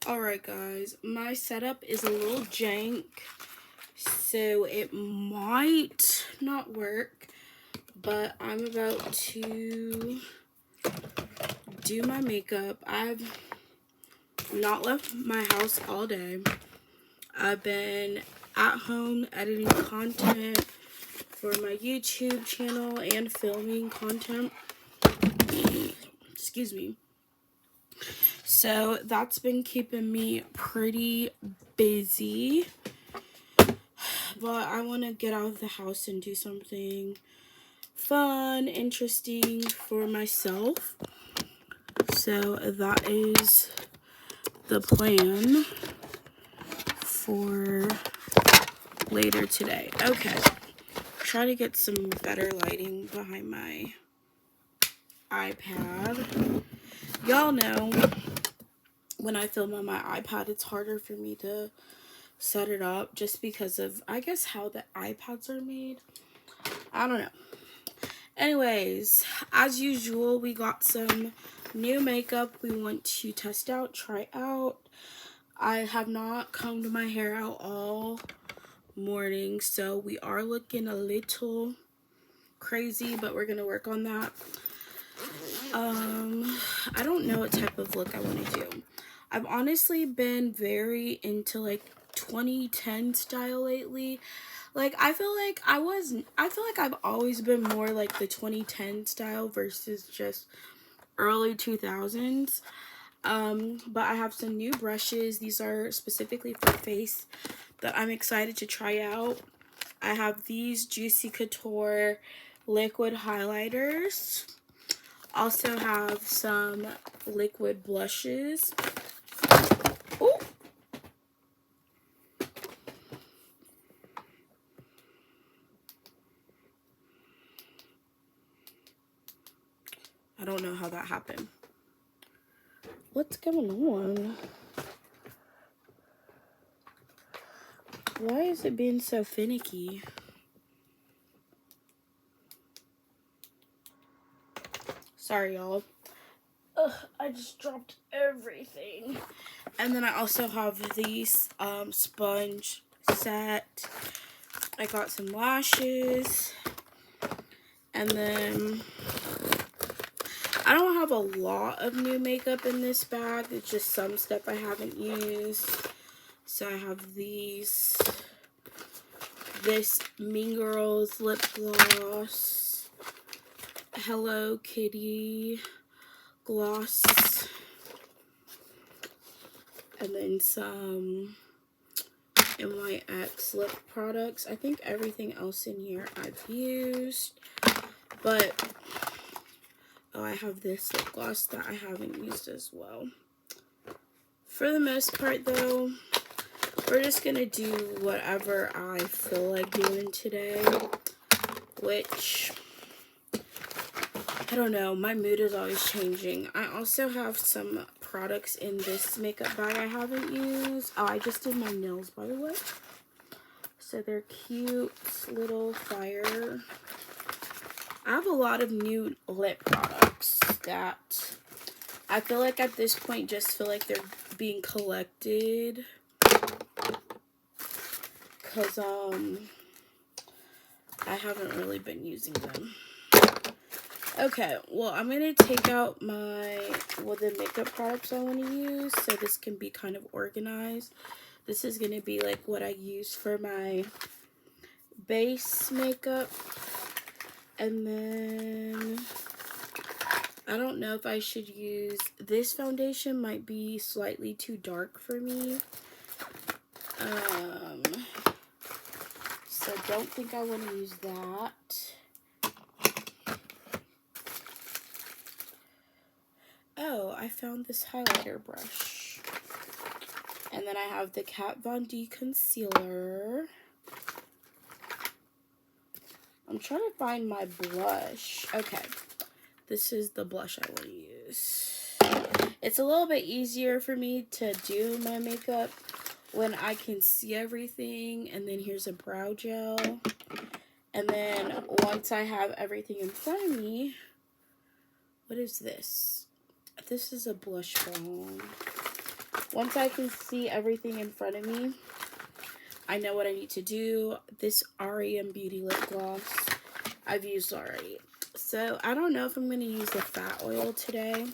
Alright guys, my setup is a little jank, so it might not work, but I'm about to do my makeup. I've not left my house all day. I've been at home editing content for my YouTube channel and filming content. Excuse me. So that's been keeping me pretty busy. But I want to get out of the house and do something fun, interesting for myself. So that is the plan for later today. Okay. Try to get some better lighting behind my iPad. Y'all know when I film on my iPad, it's harder for me to set it up just because of, I guess, how the iPads are made. I don't know. Anyways, as usual, we got some new makeup we want to test out, try out. I have not combed my hair out all morning, so we are looking a little crazy, but we're gonna work on that. I don't know what type of look I want to do. I've honestly been very into like 2010 style lately. Like I feel like I've always been more like the 2010 style versus just early 2000s. But I have some new brushes. These are specifically for face that I'm excited to try out. I have these Juicy Couture liquid highlighters. Also have some liquid blushes. Ooh. I don't know how that happened. What's going on? Why is it being so finicky? Sorry, y'all. Ugh, I just dropped everything. And then I also have these sponge set. I got some lashes. And then I don't have a lot of new makeup in this bag. It's just some stuff I haven't used. So I have this Mean Girls lip gloss, Hello Kitty gloss, and then some NYX lip products. I think everything else in here I've used, but I have this lip gloss that I haven't used as well. For the most part though, we're just gonna do whatever I feel like doing today, which, I don't know, my mood is always changing. I also have some products in this makeup bag I haven't used. Oh, I just did my nails, by the way. So they're cute little fire. I have a lot of new lip products that I feel like at this point just feel like they're being collected. Because I haven't really been using them. Okay, well, I'm going to take out the makeup products I want to use so this can be kind of organized. This is going to be like what I use for my base makeup. And then I don't know if I should use this foundation. Might be slightly too dark for me. So don't think I want to use that. Oh, I found this highlighter brush. And then I have the Kat Von D concealer. I'm trying to find my blush. Okay, this is the blush I want to use. It's a little bit easier for me to do my makeup when I can see everything. And then here's a brow gel. And then once I have everything in front of me, what is this? This is a blush balm. once I can see everything in front of me, I know what I need to do. This REM Beauty Lip Gloss I've used already. So I don't know if I'm going to use the fat oil today.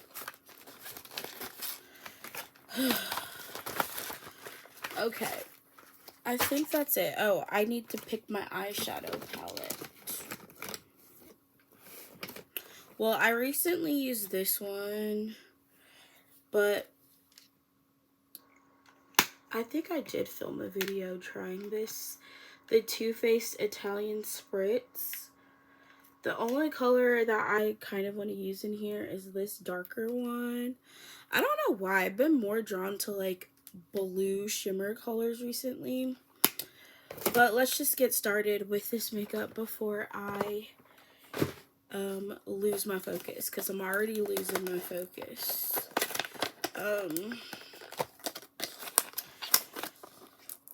Okay. I think that's it. Oh, I need to pick my eyeshadow palette. Well, I recently used this one, but I think I did film a video trying this. The Too Faced Italian Spritz. The only color that I kind of want to use in here is this darker one. I don't know why. I've been more drawn to like blue shimmer colors recently. But let's just get started with this makeup before I lose my focus, because I'm already losing my focus.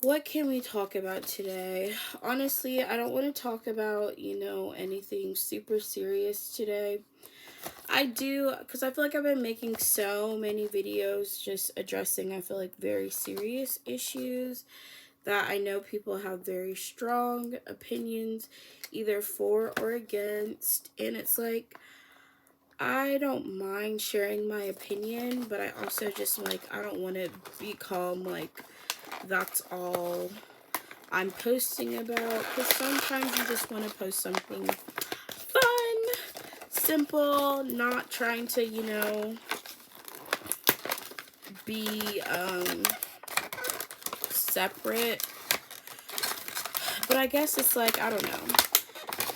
What can we talk about today? Honestly, I don't want to talk about, you know, anything super serious today. I do, because I feel like I've been making so many videos just addressing, I feel like, very serious issues that I know people have very strong opinions, either for or against, and it's like, I don't mind sharing my opinion, but I also just, like, I don't want to become, like, that's all I'm posting about, because sometimes you just want to post something fun, simple, not trying to, you know, be, separate. But I guess it's like, I don't know.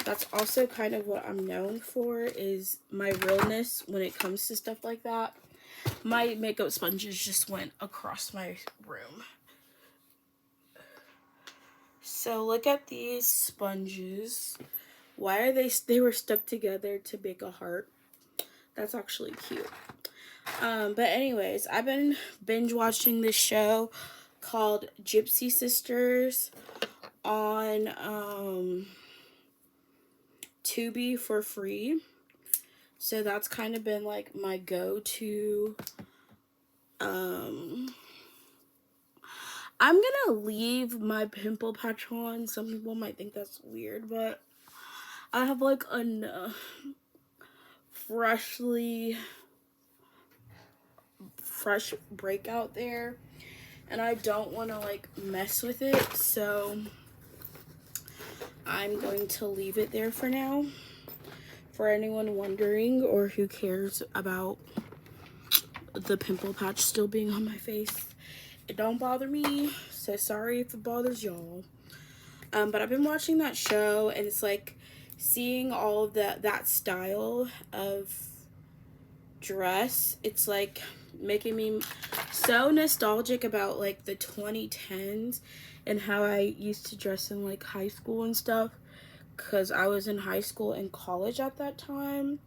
That's also kind of what I'm known for, is my realness when it comes to stuff like that. My makeup sponges just went across my room. So look at these sponges. Why are they were stuck together to make a heart. That's actually cute. But anyways, I've been binge watching this show called Gypsy Sisters on Tubi for free. So that's kind of been like my go-to. I'm gonna leave my pimple patch on. Some people might think that's weird, but I have like a fresh breakout there, and I don't want to like mess with it, so I'm going to leave it there for now. For anyone wondering or who cares about the pimple patch still being on my face, it don't bother me, so sorry if it bothers y'all. But I've been watching that show, and it's like seeing all of that style of dress, it's like making me so nostalgic about like the 2010s and how I used to dress in like high school and stuff, because I was in high school and college at that time,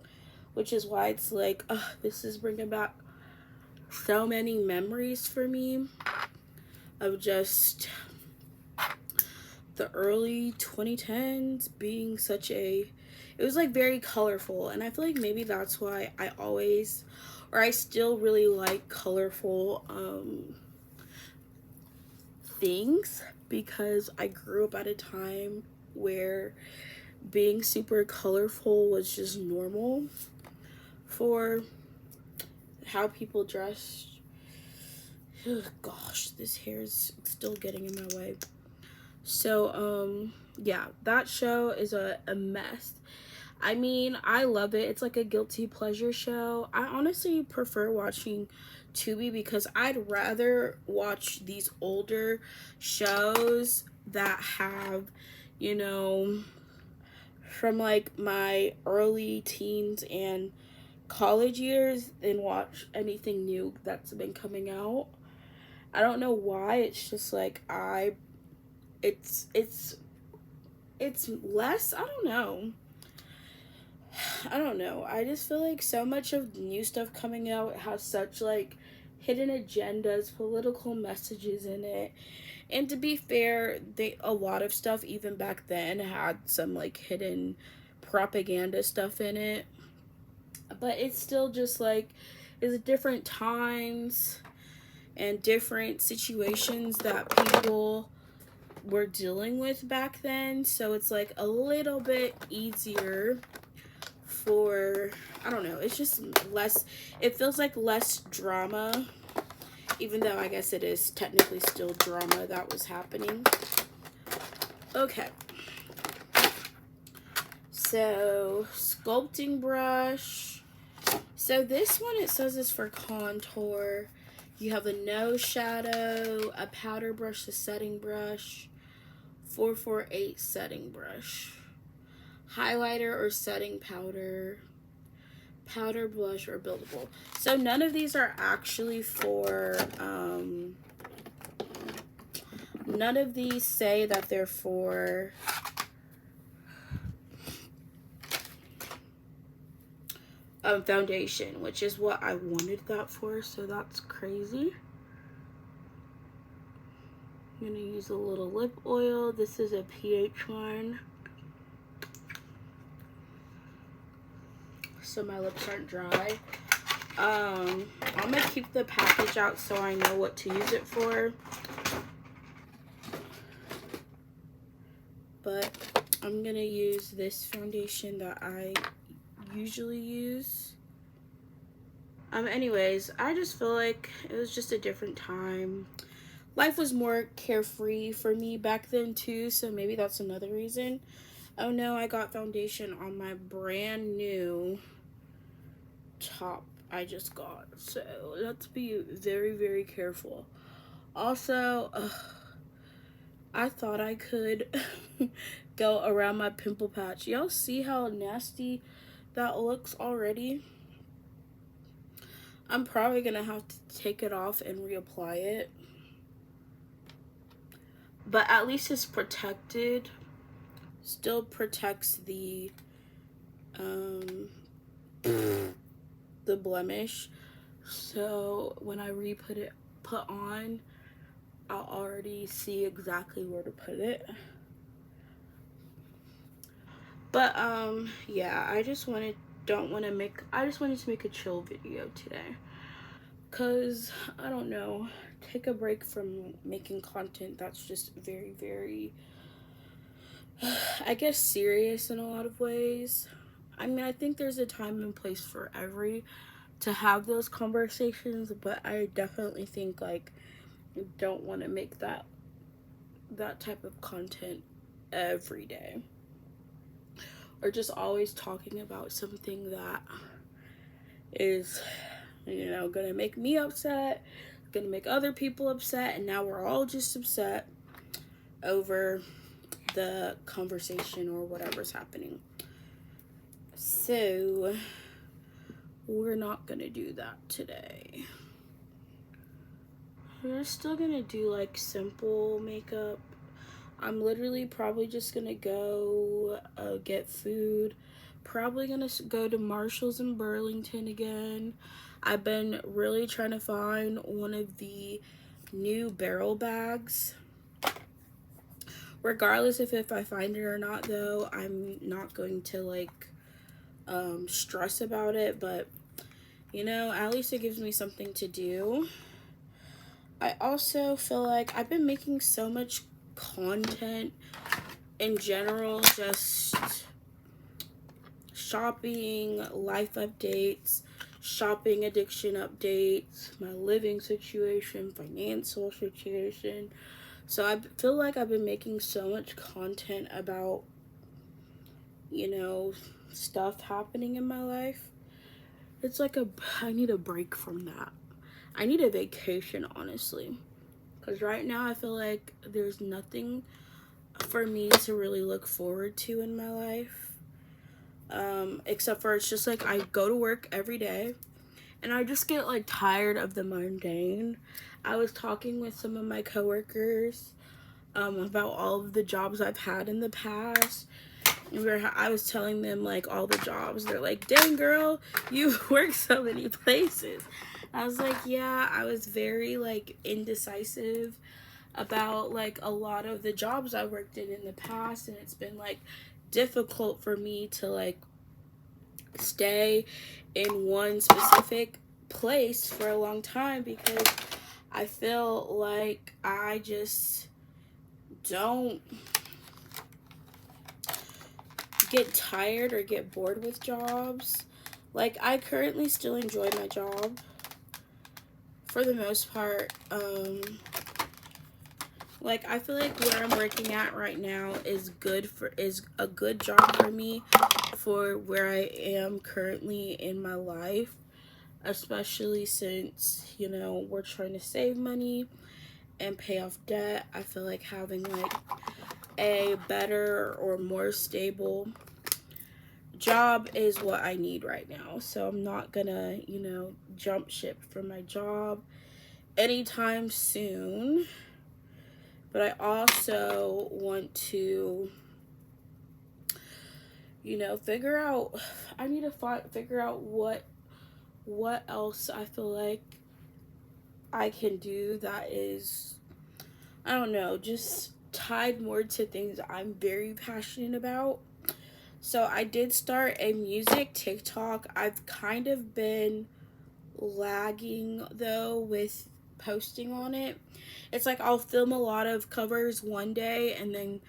which is why it's like, this is bringing back so many memories for me of just the early 2010s being such a, it was like very colorful, and I feel like maybe that's why I still really like colorful things, because I grew up at a time where being super colorful was just normal for how people dressed. Oh, gosh, this hair is still getting in my way. So, yeah, that show is a mess. I mean, I love it. It's like a guilty pleasure show. I honestly prefer watching Tubi, because I'd rather watch these older shows that have, you know, from like my early teens and college years than watch anything new that's been coming out. I don't know why. It's just like it's less, I don't know. I just feel like so much of new stuff coming out has such like hidden agendas, political messages in it. And to be fair, a lot of stuff even back then had some like hidden propaganda stuff in it. But it's still just like, it's different times. and different situations that people were dealing with back then. So it's like a little bit easier for, I don't know, it's just less, it feels like less drama, even though I guess it is technically still drama that was happening. Okay. So, sculpting brush. So this one, it says is for contour. You have a nose shadow, a powder brush, a setting brush, 448 setting brush, highlighter or setting powder, powder blush, or buildable. So none of these are actually for, none of these say that they're for foundation, which is what I wanted that for, so that's crazy. I'm gonna use a little lip oil. This is a pH one, so my lips aren't dry. I'm gonna keep the package out so I know what to use it for, but I'm gonna use this foundation that I usually use. Anyways, I just feel like it was just a different time. Life was more carefree for me back then too, so maybe that's another reason. Oh no, I got foundation on my brand new top I just got, so let's be very, very careful. Also, I thought I could go around my pimple patch. Y'all see how nasty that looks already? I'm probably gonna have to take it off and reapply it, but at least it's protected. Still protects the blemish, so when I put on, I'll already see exactly where to put it. But yeah, I just wanted to make a chill video today, cause I don't know, take a break from making content that's just very, very I guess serious in a lot of ways. I mean, I think there's a time and place for to have those conversations, but I definitely think like you don't want to make that type of content every day, or just always talking about something that is, you know, gonna make me upset, gonna make other people upset, and now we're all just upset over the conversation or whatever's happening. So we're not gonna do that today. We're still gonna do like simple makeup. I'm literally probably just gonna go get food. Probably gonna go to Marshall's in Burlington again. I've been really trying to find one of the new barrel bags. Regardless if I find it or not, though, I'm not going to like stress about it, but you know, at least it gives me something to do. I also feel like I've been making so much content in general, just shopping, life updates, shopping addiction updates, my living situation, financial situation. So I feel like I've been making so much content about, you know, stuff happening in my life. It's like I need a break from that. I need a vacation, honestly. Because right now I feel like there's nothing for me to really look forward to in my life. Except for it's just like I go to work every day and I just get like tired of the mundane. I was talking with some of my coworkers about all of the jobs I've had in the past. I was telling them like all the jobs. They're like, dang girl, you work so many places. I was like, yeah, I was very like indecisive about like a lot of the jobs I worked in the past, and it's been like difficult for me to like stay in one specific place for a long time because I feel like I just don't get tired or get bored with jobs. Like, I currently still enjoy my job for the most part. Like, I feel like where I'm working at right now is a good job for me for where I am currently in my life, especially since, you know, we're trying to save money and pay off debt. I feel like having like a better or more stable job is what I need right now. So I'm not gonna, you know, jump ship from my job anytime soon. But I also want to, you know, figure out, I need to figure out what else I feel like I can do that is, I don't know, just tied more to things I'm very passionate about. So I did start a music TikTok. I've kind of been lagging though with posting on it. It's like I'll film a lot of covers one day and then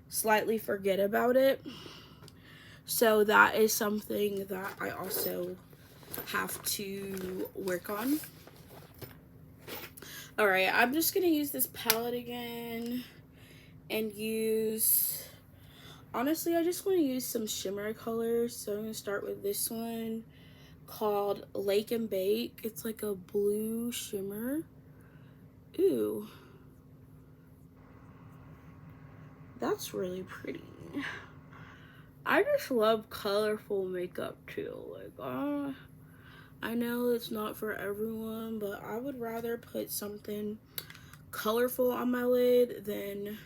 slightly forget about it. So that is something that I also have to work on. Alright, I'm just going to use this palette again and use... Honestly, I just want to use some shimmer colors. So I'm going to start with this one called Lake and Bake. It's like a blue shimmer. Ooh. That's really pretty. I just love colorful makeup too. Like, I know it's not for everyone, but I would rather put something colorful on my lid than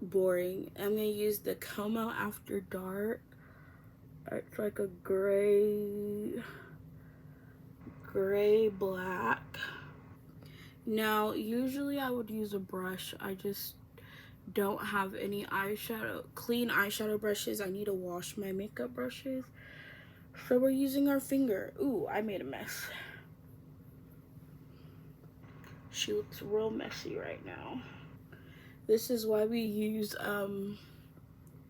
boring. I'm gonna use the Como After Dark. It's like a gray black. Now, usually I would use a brush. I just don't have any clean eyeshadow brushes. I need to wash my makeup brushes. So we're using our finger. Ooh, I made a mess. She looks real messy right now. This is why we use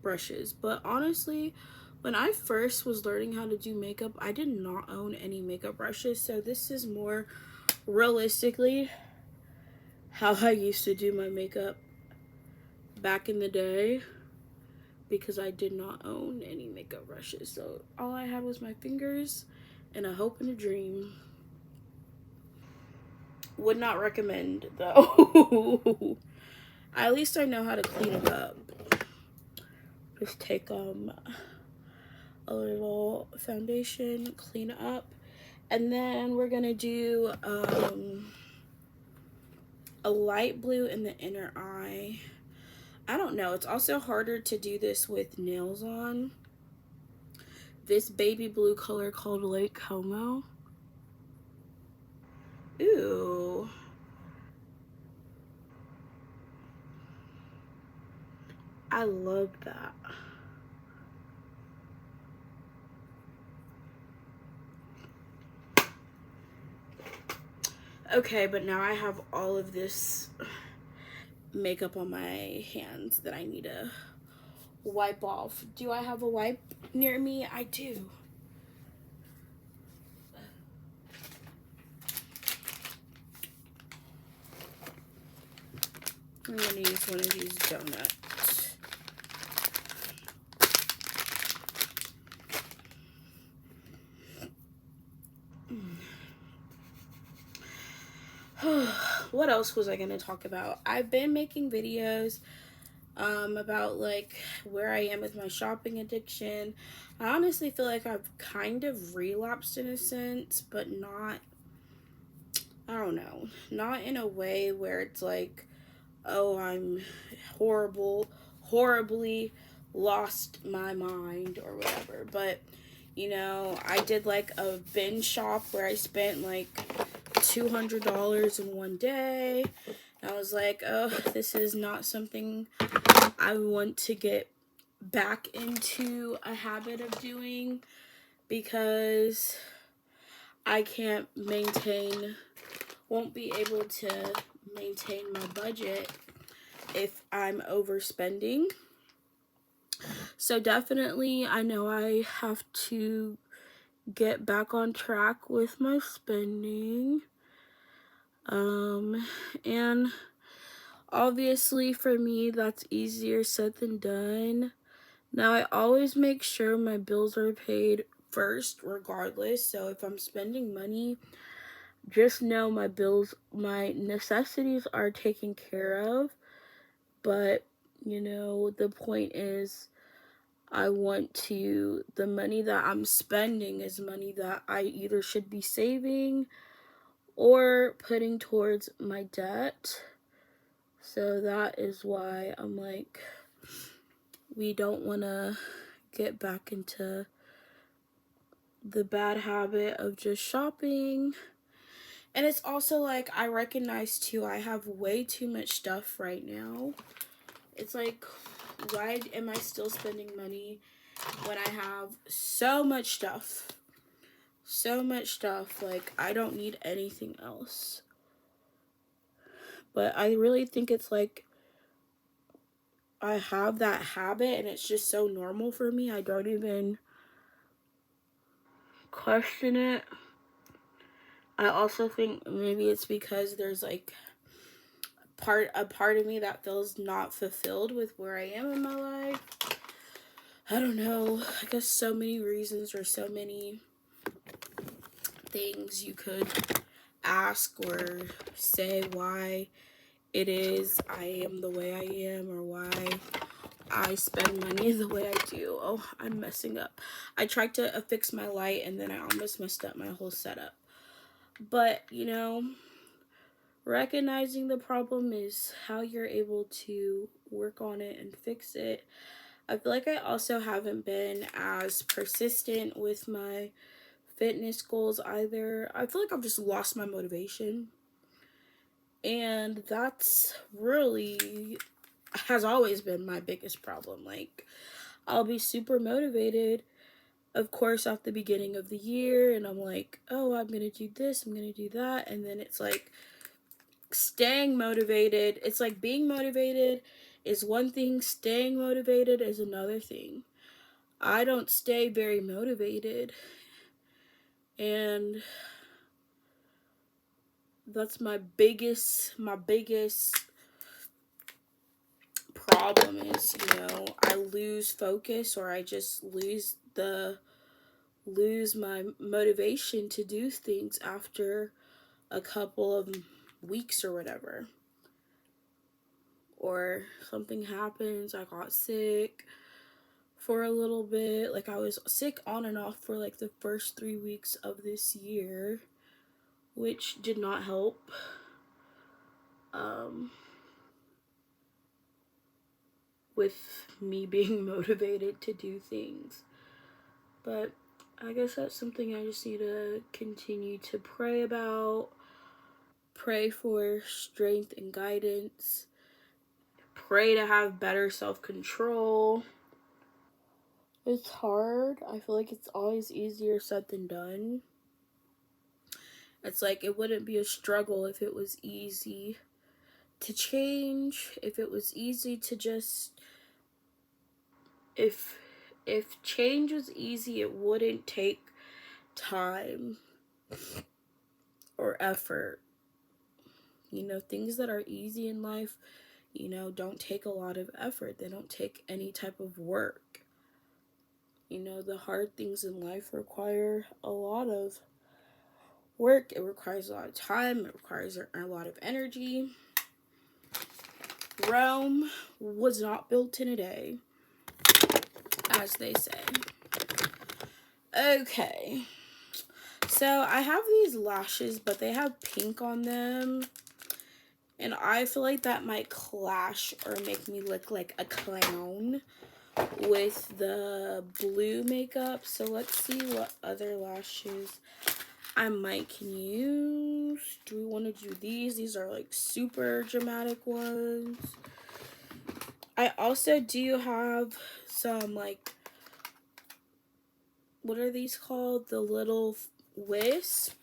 brushes. But honestly, when I first was learning how to do makeup, I did not own any makeup brushes. So this is more realistically how I used to do my makeup back in the day, because I did not own any makeup brushes. So all I had was my fingers and a hope and a dream. Would not recommend though. At least I know how to clean it up. Just take a little foundation, clean it up, and then we're gonna do a light blue in the inner eye. I don't know, it's also harder to do this with nails on. This baby blue color called Lake Como. Ooh. I love that. Okay, but now I have all of this makeup on my hands that I need to wipe off. Do I have a wipe near me? I do. I'm gonna use one of these donuts. What else was I gonna talk about? I've been making videos about like where I am with my shopping addiction. I honestly feel like I've kind of relapsed in a sense, but not, I don't know, not in a way where it's like, oh, I'm horribly lost my mind or whatever. But, you know, I did like a binge shop where I spent like $200 in one day. And I was like, oh, this is not something I want to get back into a habit of doing, because I can't maintain won't be able to maintain my budget if I'm overspending. So definitely, I know I have to get back on track with my spending. And obviously for me, that's easier said than done. Now, I always make sure my bills are paid first, regardless. So if I'm spending money, just know my bills, my necessities are taken care of. But, the point is, the money that I'm spending is money that I either should be saving or putting towards my debt. So that is why I'm like, we don't want to get back into the bad habit of just shopping. And it's also like, I recognize too, I have way too much stuff right now. It's like, why am I still spending money when I have so much stuff? So much stuff. Like, I don't need anything else. But I really think it's like, I have that habit and it's just so normal for me. I don't even question it. I also think maybe it's because there's like a part of me that feels not fulfilled with where I am in my life. I don't know. I guess so many reasons or so many things you could ask or say why it is I am the way I am, or why I spend money the way I do. Oh, I'm messing up. I tried to fix my light and then I almost messed up my whole setup. But, recognizing the problem is how you're able to work on it and fix it. I feel like I also haven't been as persistent with my fitness goals either. I feel like I've just lost my motivation. And that's really has always been my biggest problem. Like, I'll be super motivated, of course, at the beginning of the year, and I'm like, oh, I'm gonna do this, I'm gonna do that, and then it's like staying motivated. It's like being motivated is one thing, staying motivated is another thing. I don't stay very motivated, and that's my biggest problem is, I lose focus, or I just lose my motivation to do things after a couple of weeks or whatever. Or something happens, I got sick for a little bit. Like, I was sick on and off for like the first 3 weeks of this year, which did not help. With me being motivated to do things. But I guess that's something I just need to continue to pray about. Pray for strength and guidance. Pray to have better self-control. It's hard. I feel like it's always easier said than done. It's like, it wouldn't be a struggle if it was easy to change, if it was easy to just, if change was easy, it wouldn't take time or effort. Things that are easy in life, don't take a lot of effort. They don't take any type of work. The hard things in life require a lot of work. It requires a lot of time. It requires a lot of energy. Rome was not built in a day, as they say. Okay. So I have these lashes, but they have pink on them. And I feel like that might clash or make me look like a clown with the blue makeup. So let's see what other lashes I might can use. Do we want to do these? These are like super dramatic ones. I also do have some like, what are these called? The little wisp.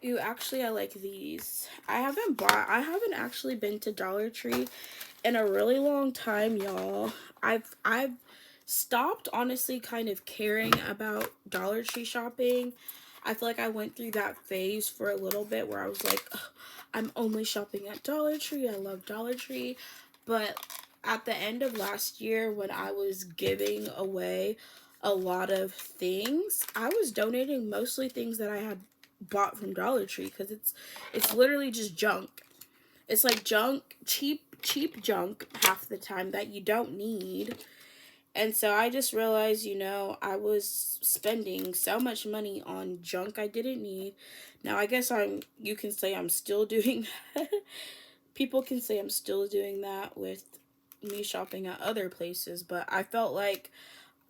Ooh, actually, I like these. I haven't actually been to Dollar Tree in a really long time, y'all. I've stopped honestly kind of caring about Dollar Tree shopping. I feel like I went through that phase for a little bit where I was like, "Ugh, I'm only shopping at Dollar Tree. I love Dollar Tree." But at the end of last year, when I was giving away a lot of things, I was donating mostly things that I had bought from Dollar Tree, because it's literally just junk. It's like junk, cheap junk half the time that you don't need. And so I just realized, I was spending so much money on junk I didn't need. Now I guess you can say I'm still doing that. People can say I'm still doing that with me shopping at other places, but I felt like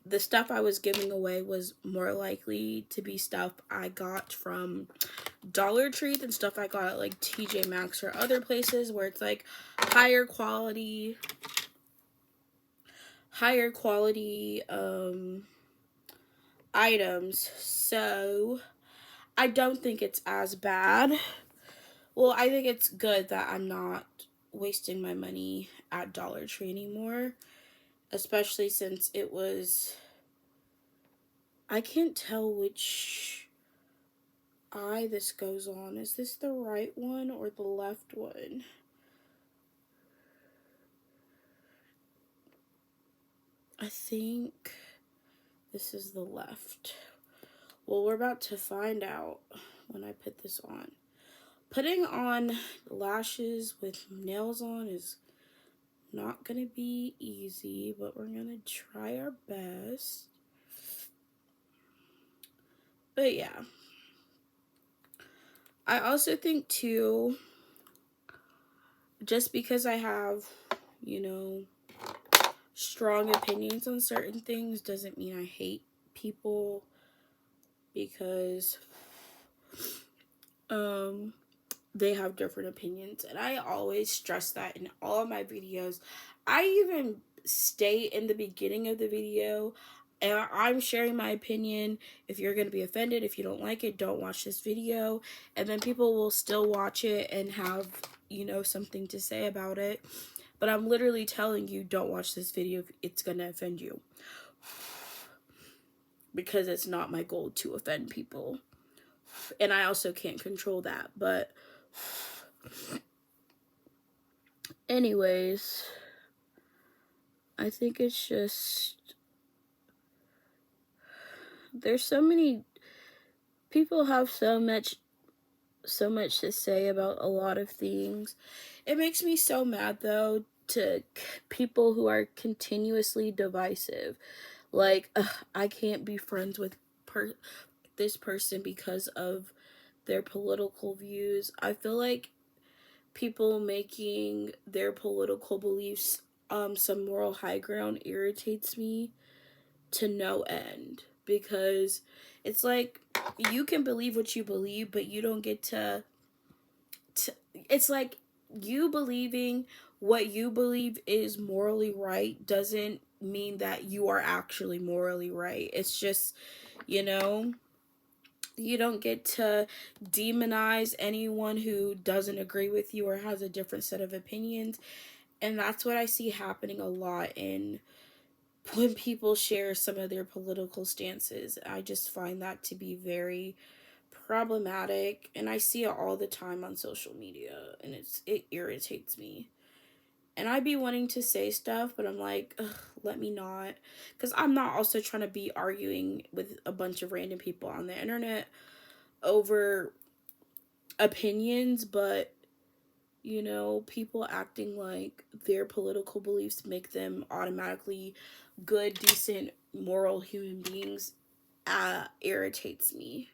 the stuff I was giving away was more likely to be stuff I got from Dollar Tree than stuff I got at like TJ Maxx or other places where it's like higher quality items. So I don't think it's as bad. Well, I think it's good that I'm not wasting my money at Dollar Tree anymore, especially since I can't tell which eye this goes on. Is this the right one or the left one? I think this is the left. Well, we're about to find out when I put this on. Putting on lashes with nails on is not going to be easy, but we're going to try our best. But yeah. I also think too, just because I have, strong opinions on certain things doesn't mean I hate people, because they have different opinions, and I always stress that in all of my videos. I even state in the beginning of the video, and I'm sharing my opinion. If you're going to be offended, if you don't like it, don't watch this video. And then people will still watch it and have, something to say about it. But I'm literally telling you, don't watch this video if it's going to offend you. Because it's not my goal to offend people. And I also can't control that. But anyways, I think it's just, there's so many people have so much to say about a lot of things. It makes me so mad though to people who are continuously divisive. Like, I can't be friends with this person because of their political views. I feel like people making their political beliefs some moral high ground irritates me to no end, because it's like, you can believe what you believe, but you don't get to it's like, you believing what you believe is morally right doesn't mean that you are actually morally right. It's just, you don't get to demonize anyone who doesn't agree with you or has a different set of opinions. And that's what I see happening a lot when people share some of their political stances. I just find that to be very problematic, and I see it all the time on social media, and it irritates me. And I be wanting to say stuff, but I'm like, ugh, let me not, because I'm not also trying to be arguing with a bunch of random people on the internet over opinions. But people acting like their political beliefs make them automatically good, decent, moral human beings irritates me.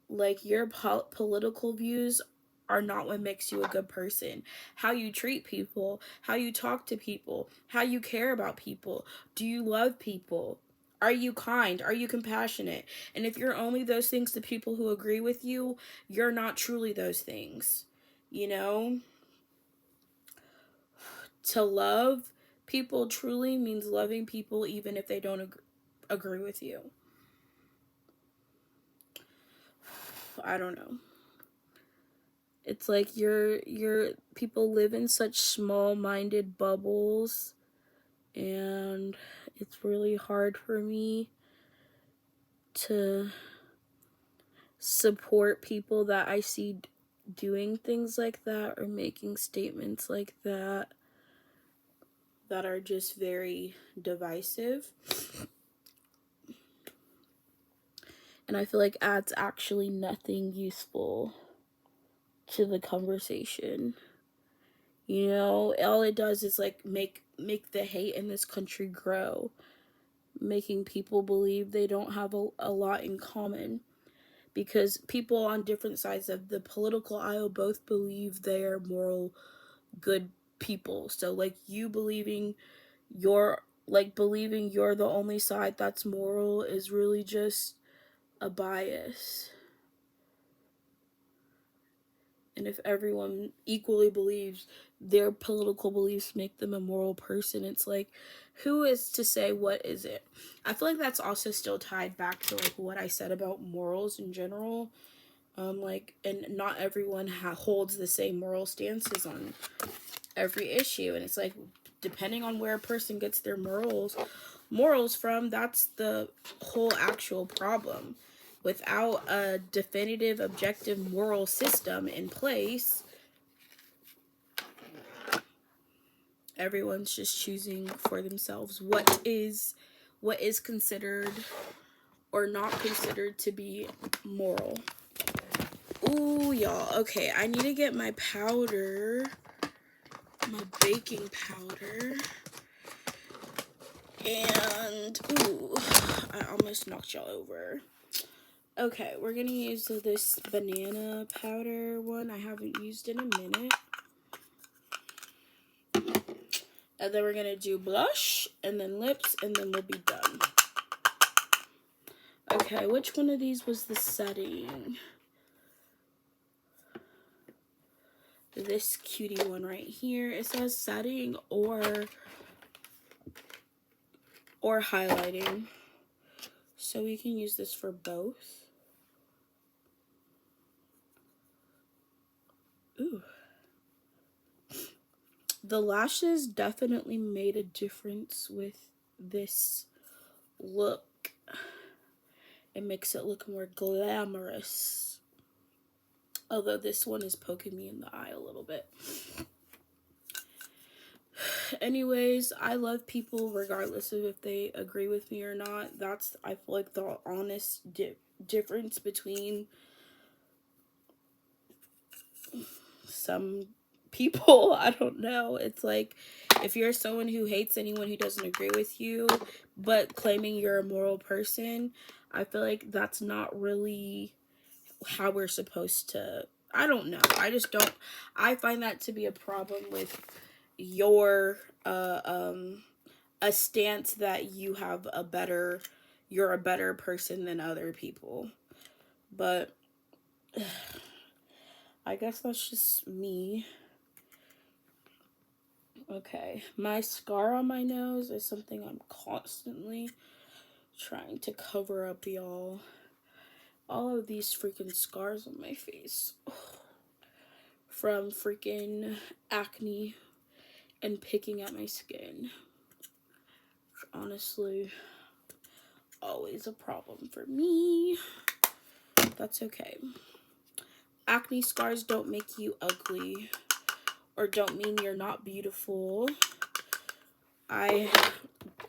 Like, your political views are not what makes you a good person. How you treat people, how you talk to people, how you care about people. Do you love people? Are you kind? Are you compassionate? And if you're only those things to people who agree with you, you're not truly those things. To love people truly means loving people even if they don't agree with you. I don't know. It's like you're people live in such small-minded bubbles, and it's really hard for me to support people that I see doing things like that or making statements like that are just very divisive. And I feel like adds actually nothing useful to the conversation. You know, all it does is like make the hate in this country grow, making people believe they don't have a lot in common, because people on different sides of the political aisle both believe they are moral, good people. So like you believing you're the only side that's moral is really just a bias. And if everyone equally believes their political beliefs make them a moral person, it's like, who is to say what is it? I feel like that's also still tied back to like what I said about morals in general. Like, and not everyone holds the same moral stances on every issue, and it's like, depending on where a person gets their morals from, that's the whole actual problem. Without a definitive, objective moral system in place, everyone's just choosing for themselves what is considered or not considered to be moral. Ooh, y'all. Okay, I need to get my powder, my baking powder. And, ooh, I almost knocked y'all over. Okay, we're gonna use this banana powder one I haven't used in a minute. And then we're gonna do blush, and then lips, and then we'll be done. Okay, which one of these was the setting? This cutie one right here. It says setting or highlighting. So we can use this for both. Ooh. The lashes definitely made a difference with this look. It makes it look more glamorous. Although this one is poking me in the eye a little bit. Anyways, I love people regardless of if they agree with me or not. That's, I feel like, the honest difference between some people. I don't know. It's like, if you're someone who hates anyone who doesn't agree with you, but claiming you're a moral person, I feel like that's not really how we're supposed to. I don't know. I just don't. I find that to be a problem with your a stance that you have you're a better person than other people. But I guess that's just me. Okay, my scar on my nose is something I'm constantly trying to cover up, y'all. All of these freaking scars on my face. From freaking acne and picking at my skin. Honestly, always a problem for me. That's okay. Acne scars don't make you ugly or don't mean you're not beautiful. I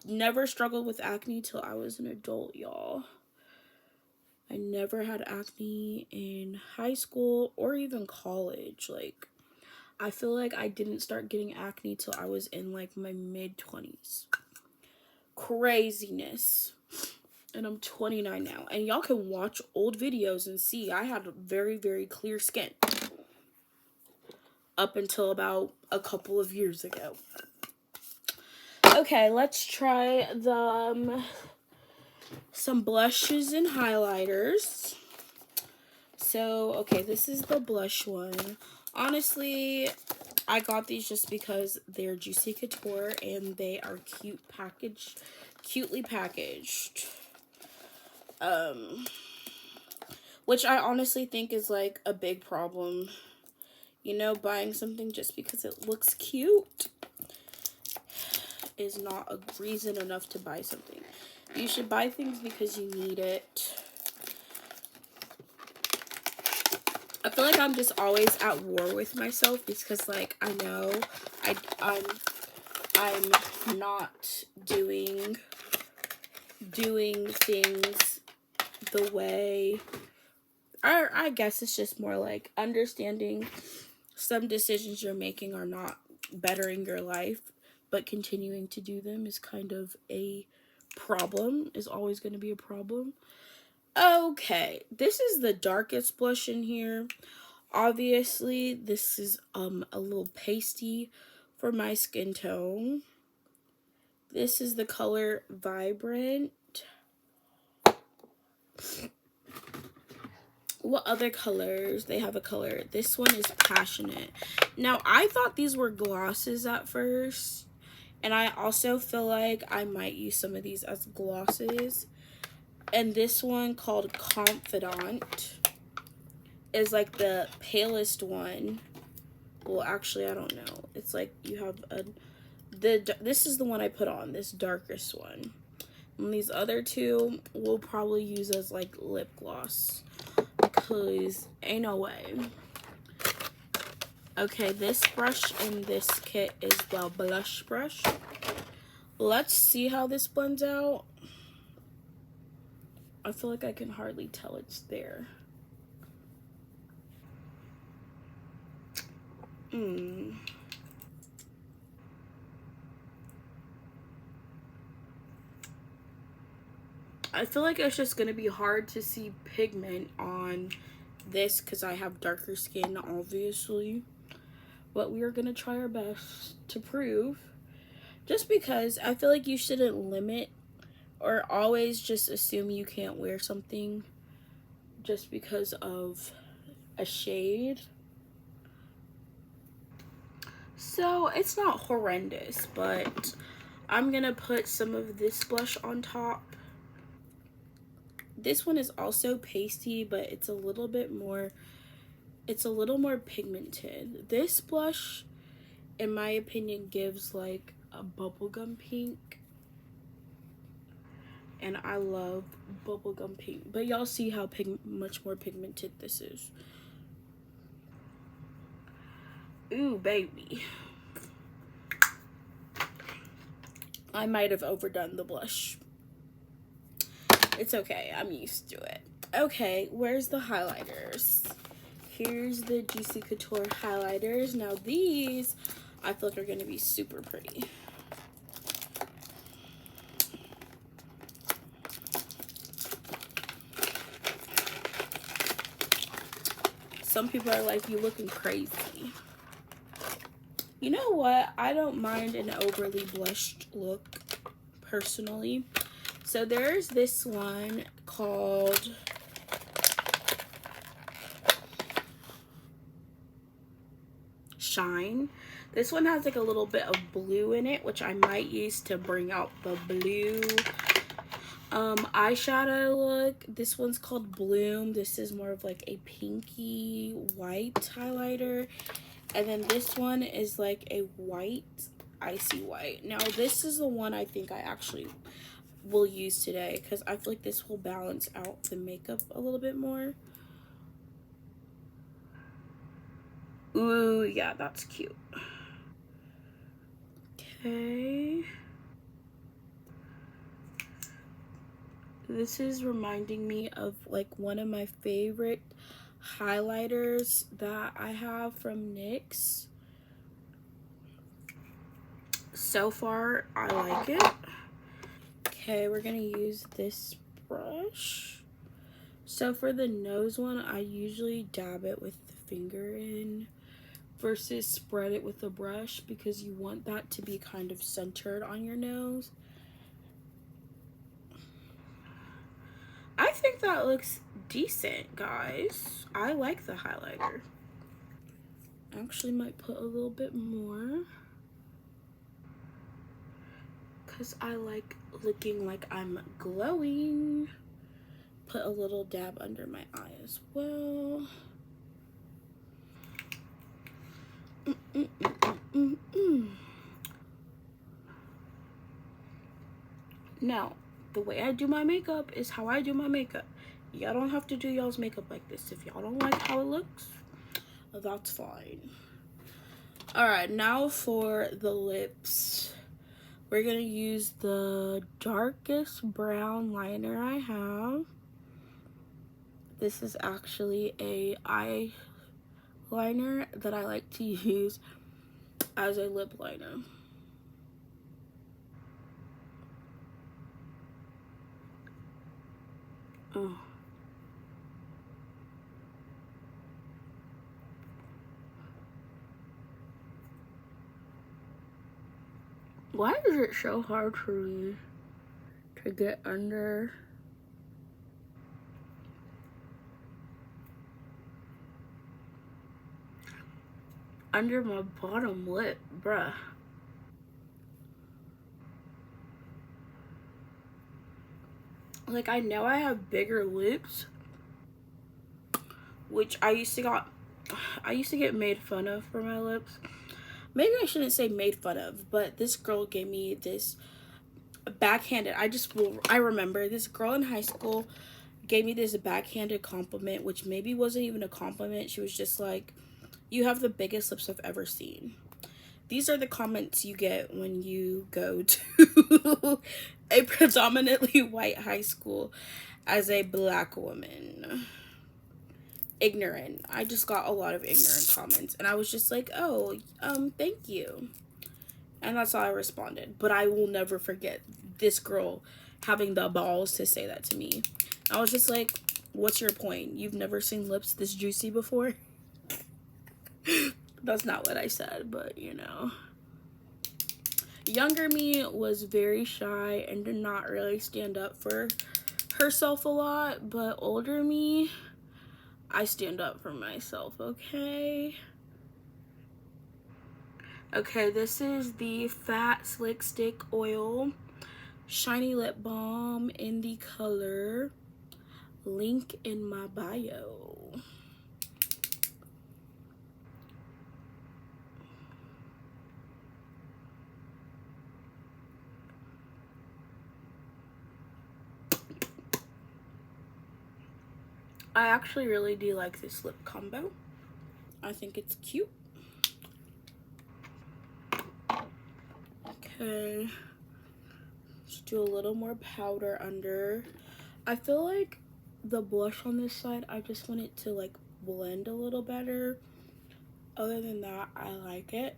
never struggled with acne till I was an adult, y'all. I never had acne in high school or even college. Like, I feel like I didn't start getting acne till I was in like my mid-20s. Craziness. And I'm 29 now. And y'all can watch old videos and see I had very, very clear skin. Up until about a couple of years ago. Okay, let's try some blushes and highlighters. So, okay, this is the blush one. Honestly, I got these just because they're Juicy Couture and they are cutely packaged. Which I honestly think is like a big problem You know, buying something just because it looks cute is not a reason enough to buy something. You should buy things because you need it. I feel like I'm just always at war with myself because, like, I know I'm not doing things the way, or I guess it's just more like understanding some decisions you're making are not bettering your life, but continuing to do them is kind of a problem, is always going to be a problem. Okay, this is the darkest blush in here. Obviously, this is a little pasty for my skin tone. This is the color Vibrant. What other colors? They have a color. This one is Passionate. Now, I thought these were glosses at first, and I also feel like I might use some of these as glosses. And this one, called Confidant, is like the palest one. Well, actually, I don't know. It's like you have this is the one I put on, this darkest one. And these other two we'll probably use as like lip gloss, because ain't no way. Okay, this brush in this kit is the blush brush. Let's see how this blends out. I feel like I can hardly tell it's there. I feel like it's just gonna be hard to see pigment on this because I have darker skin, obviously. But we are gonna try our best to prove. Just because I feel like you shouldn't limit or always just assume you can't wear something just because of a shade. So it's not horrendous, but I'm gonna put some of this blush on top. This one is also pasty, but it's a little more pigmented. This blush, in my opinion, gives like a bubblegum pink. And I love bubblegum pink. But y'all see how much more pigmented this is. Ooh, baby. I might have overdone the blush. It's okay, I'm used to it. Okay, where's the highlighters? Here's the Juicy Couture highlighters. Now these, I feel like are gonna be super pretty. Some people are like, you looking crazy. You know what? I don't mind an overly blushed look, personally. So there's this one called Shine. This one has like a little bit of blue in it, which I might use to bring out the blue eyeshadow look. This one's called Bloom. This is more of like a pinky white highlighter. And then this one is like a white, icy white. Now this is the one I think I actually will use today, because I feel like this will balance out the makeup a little bit more. Ooh, yeah, that's cute. Okay. This is reminding me of like one of my favorite highlighters that I have from NYX. So far, I like it. Okay, we're gonna use this brush. So for the nose one, I usually dab it with the finger in versus spread it with a brush, because you want that to be kind of centered on your nose. I think that looks decent, guys. I like the highlighter. I actually might put a little bit more, because I like looking like I'm glowing. Put a little dab under my eye as well. Now, the way I do my makeup is how I do my makeup. Y'all don't have to do y'all's makeup like this. If y'all don't like how it looks, that's fine. Alright, now for the lips. We're going to use the darkest brown liner I have. This is actually a eyeliner that I like to use as a lip liner. Oh. Why is it so hard for me to get under my bottom lip, bruh? Like, I know I have bigger lips, which I used to get made fun of for my lips. Maybe I shouldn't say made fun of, but this girl gave me this backhanded, I remember this girl in high school gave me this backhanded compliment, which maybe wasn't even a compliment. She was just like, you have the biggest lips I've ever seen. These are the comments you get when you go to a predominantly white high school as a black woman. Ignorant. I just got a lot of ignorant comments, and I was just like, oh, thank you. And that's how I responded. But I will never forget this girl having the balls to say that to me. I was just like, what's your point? You've never seen lips this juicy before? That's not what I said, but you know. Younger me was very shy and did not really stand up for herself a lot, but older me, I stand up for myself, okay? Okay, this is the Fat Slick Stick Oil Shiny Lip Balm in the color link in my bio. I actually really do like this lip combo. I think it's cute. Okay, let's do a little more powder under. I feel like the blush on this side, I just want it to like blend a little better. Other than that, I like it.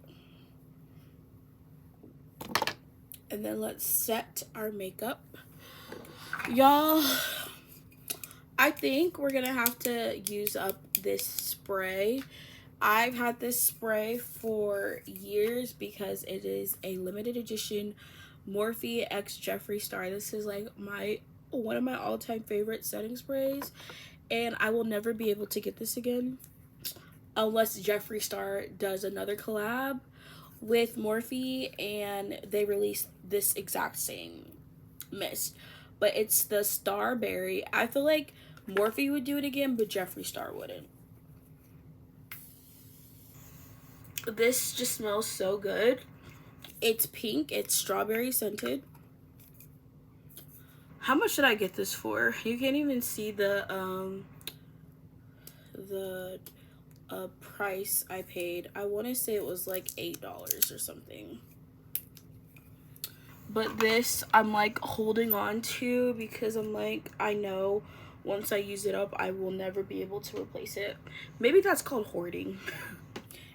And then let's set our makeup. Y'all, I think we're gonna have to use up this spray. I've had this spray for years because it is a limited edition Morphe X Jeffree Star. This is like one of my all-time favorite setting sprays, and I will never be able to get this again unless Jeffree Star does another collab with Morphe and they release this exact same mist. But it's the Starberry. I feel like Morphe would do it again, but Jeffree Star wouldn't. This just smells so good. It's pink. It's strawberry scented. How much should I get this for? You can't even see the price I paid. I want to say it was like $8 or something. But this I'm like holding on to because I'm like, I know once I use it up, I will never be able to replace it. Maybe that's called hoarding.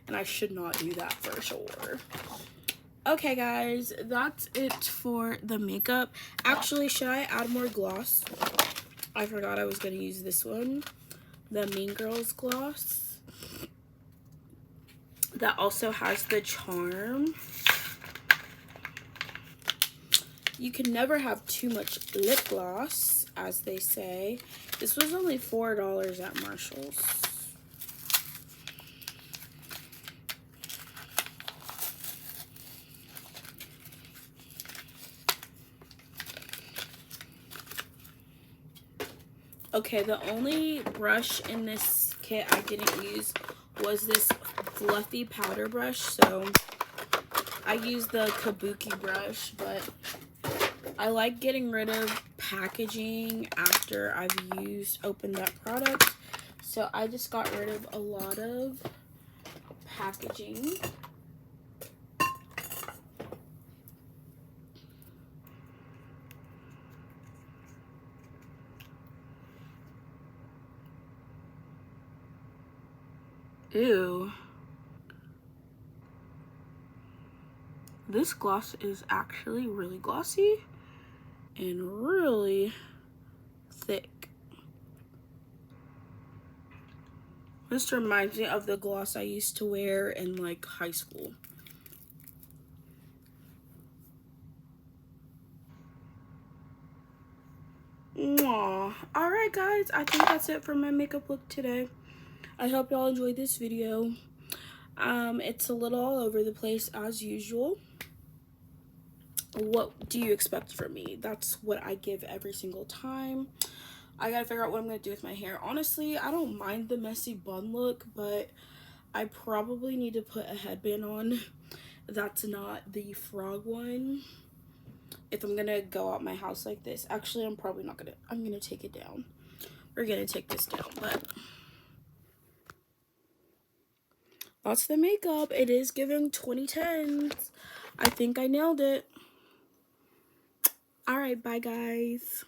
And I should not do that for sure. Okay, guys, that's it for the makeup. Actually, should I add more gloss? I forgot I was going to use this one. The Mean Girls gloss. That also has the charm. You can never have too much lip gloss, as they say. This was only $4 at Marshall's. Okay, the only brush in this kit I didn't use was this fluffy powder brush, so I use the kabuki brush, but I like getting rid of packaging after I've opened that product. So I just got rid of a lot of packaging. Ew. This gloss is actually really glossy and really thick. This reminds me of the gloss I used to wear in like high school. Mwah. Alright guys, I think that's it for my makeup look today. I hope y'all enjoyed this video. It's a little all over the place as usual. What do you expect from me? That's what I give every single time. I gotta figure out what I'm gonna do with my hair. Honestly, I don't mind the messy bun look, but I probably need to put a headband on that's not the frog one if I'm gonna go out my house like this. Actually, I'm probably not gonna. I'm gonna take it down. We're gonna take this down, but that's the makeup. It is giving 2010s. I think I nailed it. All right, bye guys.